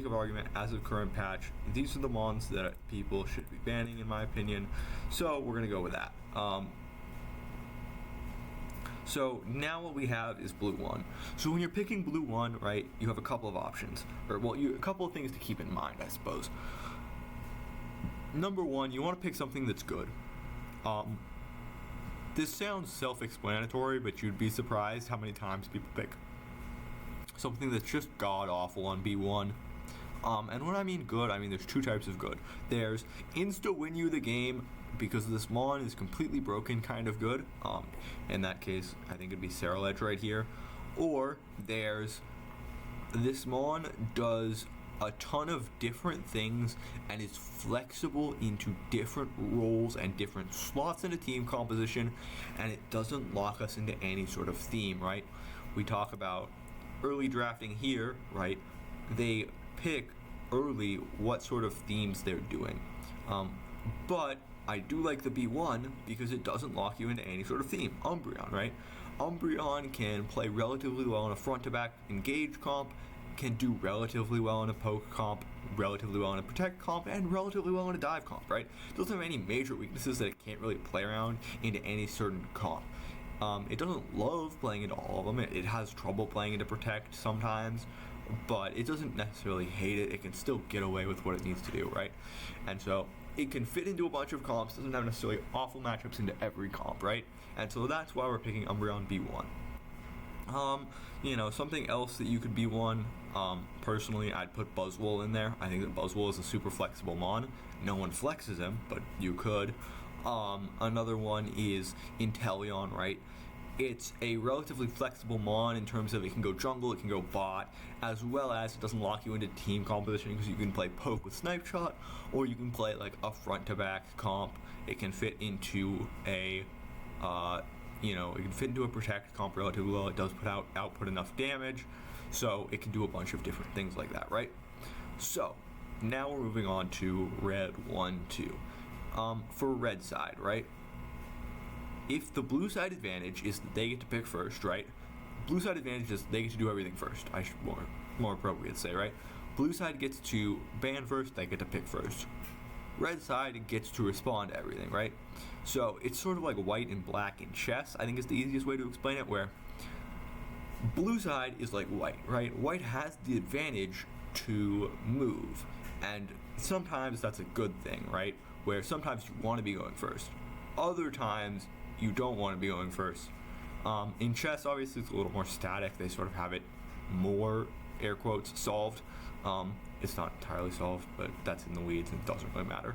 of argument, as of current patch, these are the mons that people should be banning, in my opinion. So we're going to go with that. So now what we have is blue 1. So when you're picking blue 1, right, you have a couple of options, a couple of things to keep in mind, I suppose. Number 1, you want to pick something that's good. This sounds self-explanatory, but you'd be surprised how many times people pick something that's just god-awful on B1. And when I mean good, I mean there's 2 types of good. There's insta-win you the game because this mon is completely broken kind of good. In that case, I think it'd be Ceruledge right here. Or there's this mon does a ton of different things and is flexible into different roles and different slots in a team composition, and it doesn't lock us into any sort of theme, right? We talk about early drafting here, right? They pick early what sort of themes they're doing. But I do like the B1 because it doesn't lock you into any sort of theme. Umbreon, right? Umbreon can play relatively well in a front-to-back engage comp, can do relatively well in a poke comp, relatively well in a protect comp, and relatively well in a dive comp, right? It doesn't have any major weaknesses that it can't really play around into any certain comp. It doesn't love playing into all of them. It has trouble playing into protect sometimes, but it doesn't necessarily hate it. It can still get away with what it needs to do, right? And so it can fit into a bunch of comps, doesn't have necessarily awful matchups into every comp, right? And so that's why we're picking Umbreon B1. Something else that you could B1, personally, I'd put Buzzwole in there. I think that Buzzwole is a super flexible mon. No one flexes him, but you could. Another one is Inteleon, right? It's a relatively flexible mon in terms of it can go jungle, it can go bot, as well as it doesn't lock you into team composition because you can play poke with snipe shot, or you can play a front to back comp. It can fit into a it can fit into a protect comp relatively well. It does output enough damage, so it can do a bunch of different things like that, right? So now we're moving on to red 1, 2. For red side, right? If the blue side advantage is that they get to pick first, right? Blue side advantage is they get to do everything first. I should more appropriate to say, right? Blue side gets to ban first, they get to pick first. Red side gets to respond to everything, right? So it's sort of like white and black in chess, I think is the easiest way to explain it, where blue side is like white, right? White has the advantage to move, and sometimes that's a good thing, right? Where sometimes you want to be going first. Other times, you don't want to be going first. In chess, obviously, it's a little more static. They sort of have it more, air quotes, solved. It's not entirely solved, but that's in the weeds and it doesn't really matter.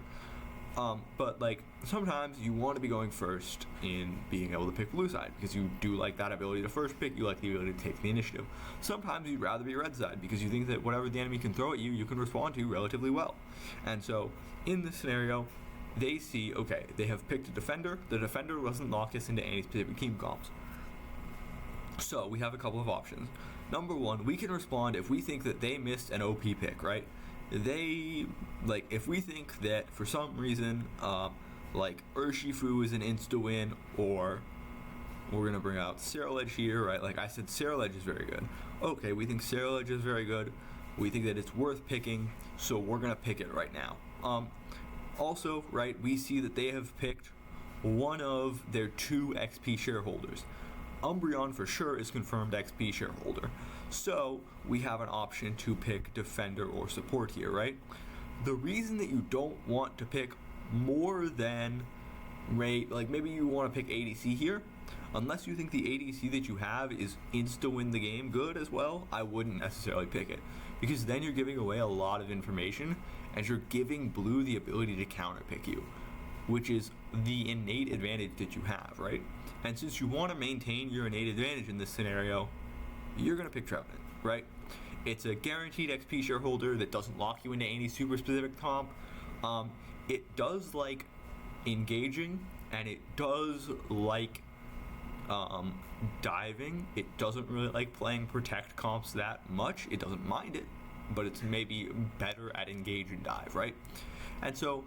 But sometimes you want to be going first in being able to pick blue side because you do like that ability to first pick, you like the ability to take the initiative. Sometimes you'd rather be red side because you think that whatever the enemy can throw at you, you can respond to relatively well. And so, in this scenario, they see, okay, they have picked a defender. The defender doesn't lock us into any specific team comps. So we have a couple of options. Number one, we can respond if we think that they missed an OP pick, right? If we think that for some reason, Urshifu is an insta-win, or we're going to bring out Ceruledge here, right? Like I said, Ceruledge is very good. Okay, we think Ceruledge is very good. We think that it's worth picking, so we're going to pick it right now. Also, right, we see that they have picked one of their 2 XP shareholders. Umbreon for sure is confirmed XP shareholder. So we have an option to pick defender or support here, right? The reason that you don't want to pick more than maybe you want to pick ADC here, unless you think the ADC that you have is insta-win the game good as well, I wouldn't necessarily pick it. Because then you're giving away a lot of information, and you're giving blue the ability to counter pick you, which is the innate advantage that you have, right? And since you want to maintain your innate advantage in this scenario, you're going to pick Trevenant, right? It's a guaranteed XP shareholder that doesn't lock you into any super specific comp. It does like engaging, and it does like diving. It doesn't really like playing protect comps that much. It doesn't mind it, but it's maybe better at engage and dive, right? And so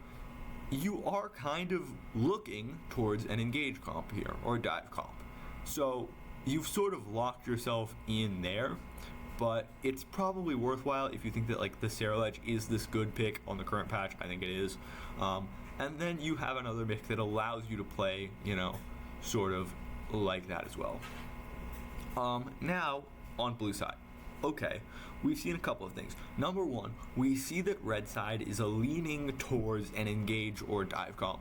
you are kind of looking towards an engage comp here, or a dive comp. So you've sort of locked yourself in there, but it's probably worthwhile if you think that like the Ceruledge is this good pick on the current patch. I think it is. And then you have another pick that allows you to play, sort of like that as well. Now, on blue side. Okay, we've seen a couple of things. Number one, we see that red side is leaning towards an engage or dive comp.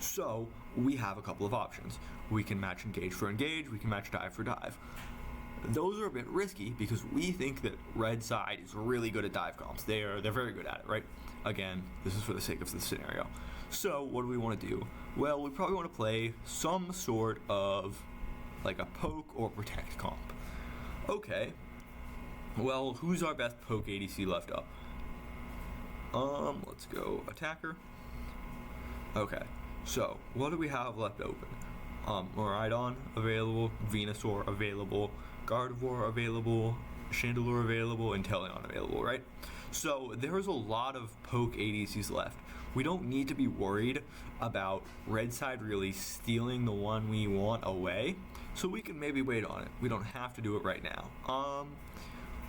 So we have a couple of options. We can match engage for engage, we can match dive for dive. Those are a bit risky because we think that red side is really good at dive comps. They're very good at it, right? Again, this is for the sake of this scenario. So what do we want to do? Well, we probably want to play some sort of like a poke or protect comp. Okay. Well, who's our best poke ADC left up? Let's go attacker. Okay, so what do we have left open? Miraidon available, Venusaur available, Gardevoir available, Chandelure available, Inteleon available, right? So there's a lot of poke ADCs left. We don't need to be worried about red side really stealing the one we want away, so we can maybe wait on it. We don't have to do it right now.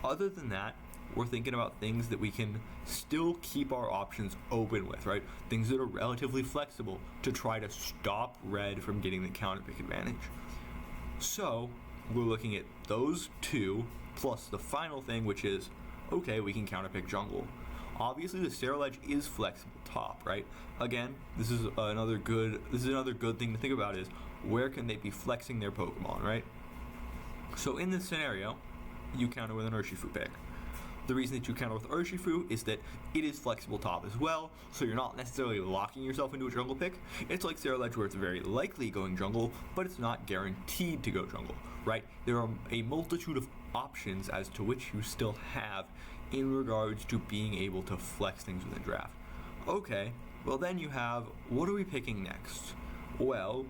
Other than that, we're thinking about things that we can still keep our options open with, right? Things that are relatively flexible to try to stop red from getting the counter pick advantage. So we're looking at those 2, plus the final thing, which is, okay, we can counter pick jungle. Obviously, the Ceruledge is flexible top, right? Again, this is another good thing to think about is where can they be flexing their Pokemon, right? So in this scenario, you counter with an Urshifu pick. The reason that you counter with Urshifu is that it is flexible top as well, so you're not necessarily locking yourself into a jungle pick. It's like Ceruledge where it's very likely going jungle, but it's not guaranteed to go jungle, right? There are a multitude of options as to which you still have in regards to being able to flex things within draft. Okay, well then you have, what are we picking next? Well,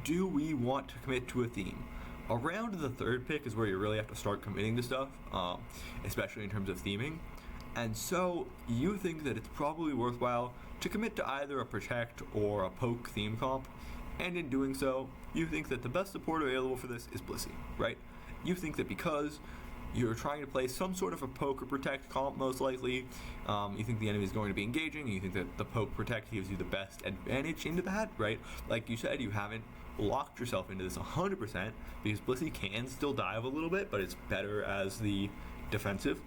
do we want to commit to a theme? Around the 3rd pick is where you really have to start committing to stuff, especially in terms of theming. And so you think that it's probably worthwhile to commit to either a protect or a poke theme comp, and in doing so, you think that the best support available for this is Blissey, right? You think that because you're trying to play some sort of a poke or protect comp, most likely, you think the enemy is going to be engaging, and you think that the poke protect gives you the best advantage into that, right? Like you said, you haven't locked yourself into this 100% because Blissey can still dive a little bit, but it's better as the defensive.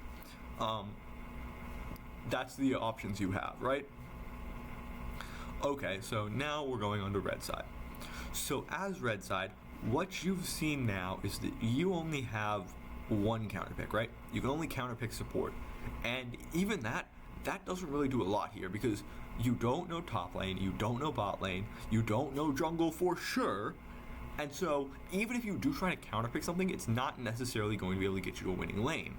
That's the options you have, right? Okay, so now we're going on to red side. So as red side, what you've seen now is that you only have one counter pick, right? You can only counter pick support, and even that doesn't really do a lot here because you don't know top lane, you don't know bot lane, you don't know jungle for sure, and so even if you do try to counterpick something, it's not necessarily going to be able to get you to a winning lane.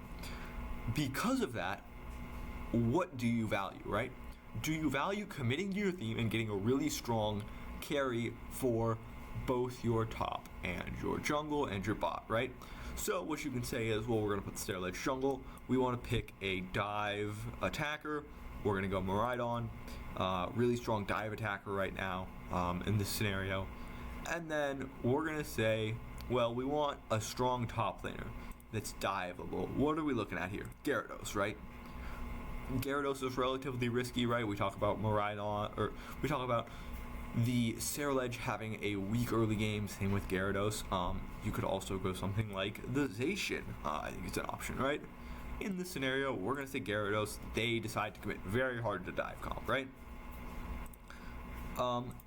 Because of that, what do you value, right? Do you value committing to your theme and getting a really strong carry for both your top and your jungle and your bot, right? So what you can say is, well, we're going to put Stair Ledge jungle. We want to pick a dive attacker. We're going to go Miraidon. Really strong dive attacker right now in this scenario. And then we're going to say, well, we want a strong top laner that's diveable. What are we looking at here? Gyarados, right? Gyarados is relatively risky, right? We talk about Miraidon, or we talk about the Stair Ledge having a weak early game, same with Gyarados. You could also go something like the Zacian. I think it's an option, right? In this scenario, we're going to say Gyarados. They decide to commit very hard to dive comp, right?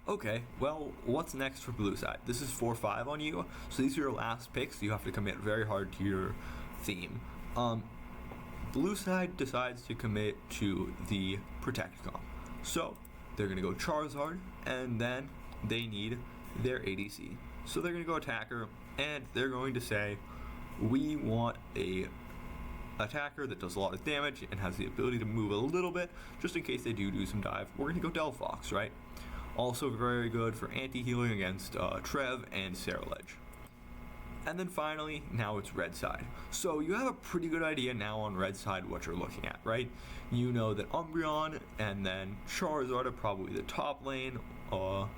Okay, well, what's next for blue side? This is 4-5 on you, so these are your last picks. You have to commit very hard to your theme. Blue side decides to commit to the protect comp. So they're going to go Charizard, and then they need their ADC. So they're going to go attacker, and they're going to say, we want a attacker that does a lot of damage and has the ability to move a little bit, just in case they do some dive. We're going to go Delphox, right? Also very good for anti-healing against Trev and Stair Ledge. And then finally, now it's red side. So you have a pretty good idea now on red side what you're looking at, right? You know that Umbreon and then Charizard are probably the top lane. Well,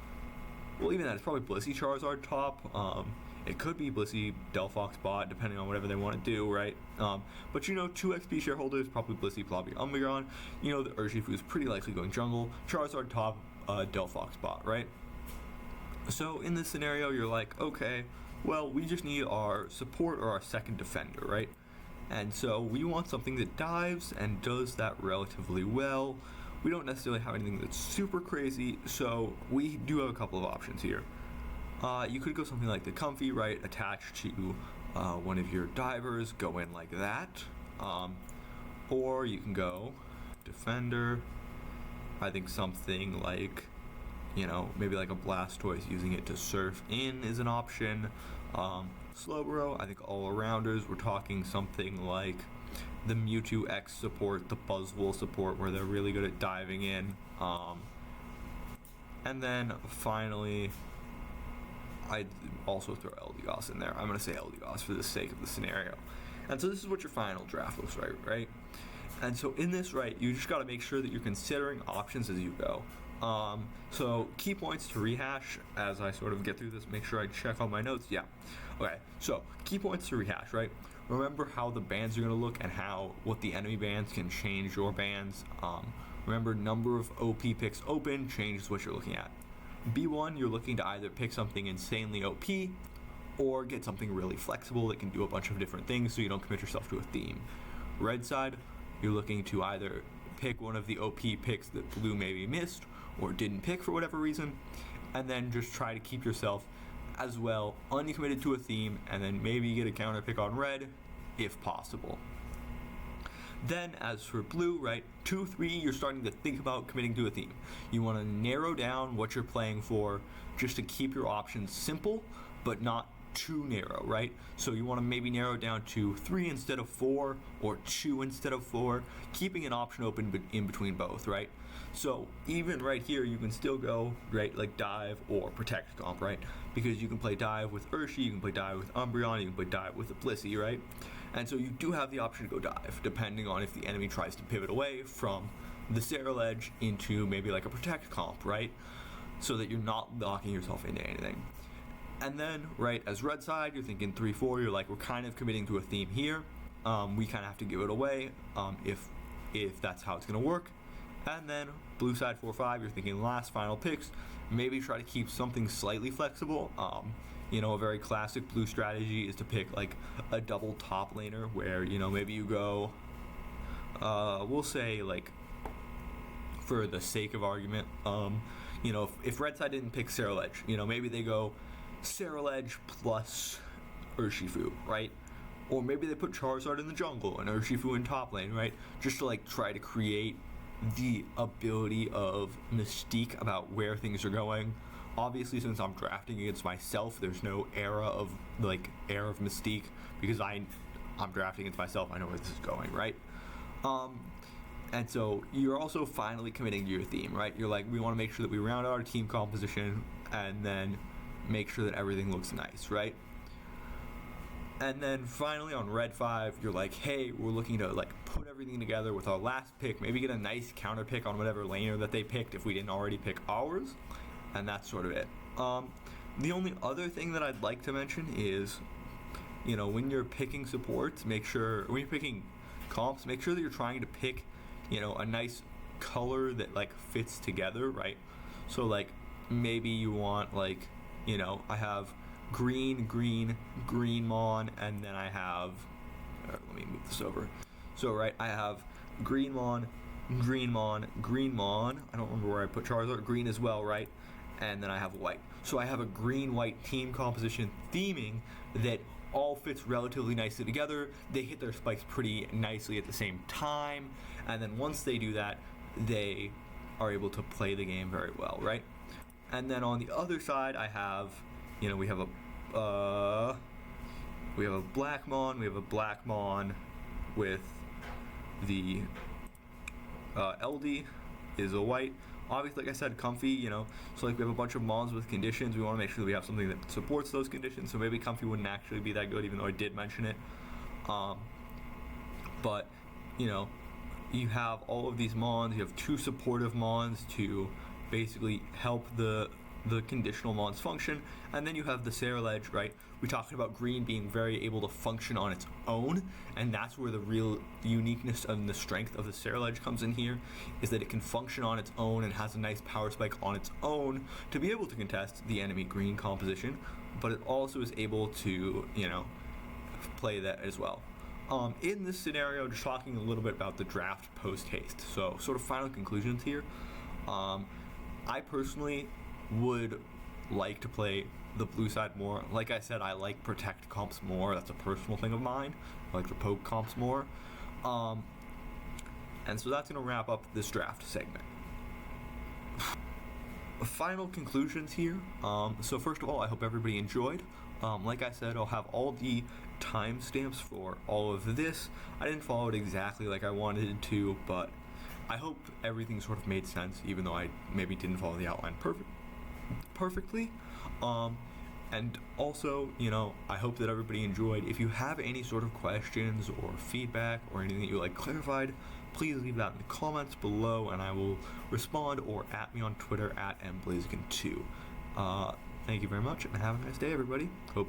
even that, it's probably Blissey Charizard top. It could be Blissey Delphox bot, depending on whatever they want to do, right? But you know, 2 XP shareholders, probably Blissey, probably Umbreon. You know that Urshifu is pretty likely going jungle. Charizard top, Delphox bot, right? So in this scenario, you're like, okay, well, we just need our support or our second defender, right? And so we want something that dives and does that relatively well. We don't necessarily have anything that's super crazy, so we do have a couple of options here. You could go something like the Comfy, right? Attached to one of your divers, go in like that. Or you can go defender. I think something like, you know, maybe like a Blastoise, using it to surf in is an option. Slowbro, I think all-arounders, we're talking something like the Mewtwo X support, the Buzzwole support, where they're really good at diving in. And then finally, I'd also throw Eldegoss in there. I'm going to say Eldegoss for the sake of the scenario. And so this is what your final draft looks like, right? And so in this, right, you just got to make sure that you're considering options as you go. So key points to rehash as I sort of get through this, make sure I check all my notes. Yeah. Okay, so key points to rehash, right? Remember how the bans are going to look and what the enemy bans can change your bans. Remember, number of OP picks open changes what you're looking at. B1, you're looking to either pick something insanely OP or get something really flexible that can do a bunch of different things so you don't commit yourself to a theme. Red side, you're looking to either pick one of the OP picks that blue maybe missed or didn't pick for whatever reason, and then just try to keep yourself as well uncommitted to a theme, and then maybe get a counter pick on red if possible. Then as for blue, right, 2-3, you're starting to think about committing to a theme. You want to narrow down what you're playing for just to keep your options simple but not too narrow, right? So you want to maybe narrow down to 3 instead of 4 or 2 instead of 4, keeping an option open in between both, right? So even right here, you can still go, right, like dive or protect comp, right? Because you can play dive with Urshi, you can play dive with Umbreon, you can play dive with a Blissey, right? And so you do have the option to go dive, depending on if the enemy tries to pivot away from the Stair Ledge into maybe like a protect comp, right? So that you're not locking yourself into anything. And then, right, as red side, you're thinking 3-4, you're like, we're kind of committing to a theme here. We kind of have to give it away if that's how it's going to work. And then blue side 4-5, you're thinking last final picks, maybe try to keep something slightly flexible. You know, a very classic blue strategy is to pick like a double top laner where, you know, maybe you go, we'll say like, for the sake of argument, you know, if red side didn't pick Stair Ledge, you know, maybe they go Stair Ledge plus Urshifu, right? Or maybe they put Charizard in the jungle and Urshifu in top lane, right? Just to like try to create the ability of mystique about where things are going. Obviously, since I'm drafting against myself, there's no air of mystique because I'm drafting against myself. I know where this is going, right? And so you're also finally committing to your theme, right? You're like, we want to make sure that we round out our team composition, and then make sure that everything looks nice, right? And then finally on red 5, you're like, hey, we're looking to like put everything together with our last pick, maybe get a nice counter pick on whatever laner that they picked if we didn't already pick ours, and that's sort of it. The only other thing that I'd like to mention is, when you're picking supports, when you're picking comps, make sure that you're trying to pick, a nice color that like fits together, right? So like maybe you want like, I have green, mon, and then I have, let me move this over. So right, I have green mon, I don't remember where I put Charizard, green as well, right? And then I have white. So I have a green-white team composition theming that all fits relatively nicely together. They hit their spikes pretty nicely at the same time, and then once they do that, they are able to play the game very well, right? And then on the other side, I have, we have a black mon with the LD is a white. Obviously, like I said, comfy, so like we have a bunch of mons with conditions. We want to make sure that we have something that supports those conditions. So maybe comfy wouldn't actually be that good, even though I did mention it. But, you have all of these mons. You have 2 supportive mons to basically help the conditional mons function, and then you have the Ceruledge, right? We talked about green being very able to function on its own, and that's where the real uniqueness and the strength of the Ceruledge comes in here, is that it can function on its own and has a nice power spike on its own to be able to contest the enemy green composition, but it also is able to, play that as well. In this scenario, just talking a little bit about the draft post-haste, so sort of final conclusions here. I personally would like to play the blue side more. Like I said, I like protect comps more. That's a personal thing of mine. I like the poke comps more. And so that's going to wrap up this draft segment. Final conclusions here. So first of all, I hope everybody enjoyed. Like I said, I'll have all the timestamps for all of this. I didn't follow it exactly like I wanted to, but I hope everything sort of made sense, even though I maybe didn't follow the outline perfectly. And also, I hope that everybody enjoyed. If you have any sort of questions or feedback or anything that you like clarified, please leave that in the comments below and I will respond, or at me on Twitter at mblaziken2. Thank you very much and have a nice day, everybody. Hope you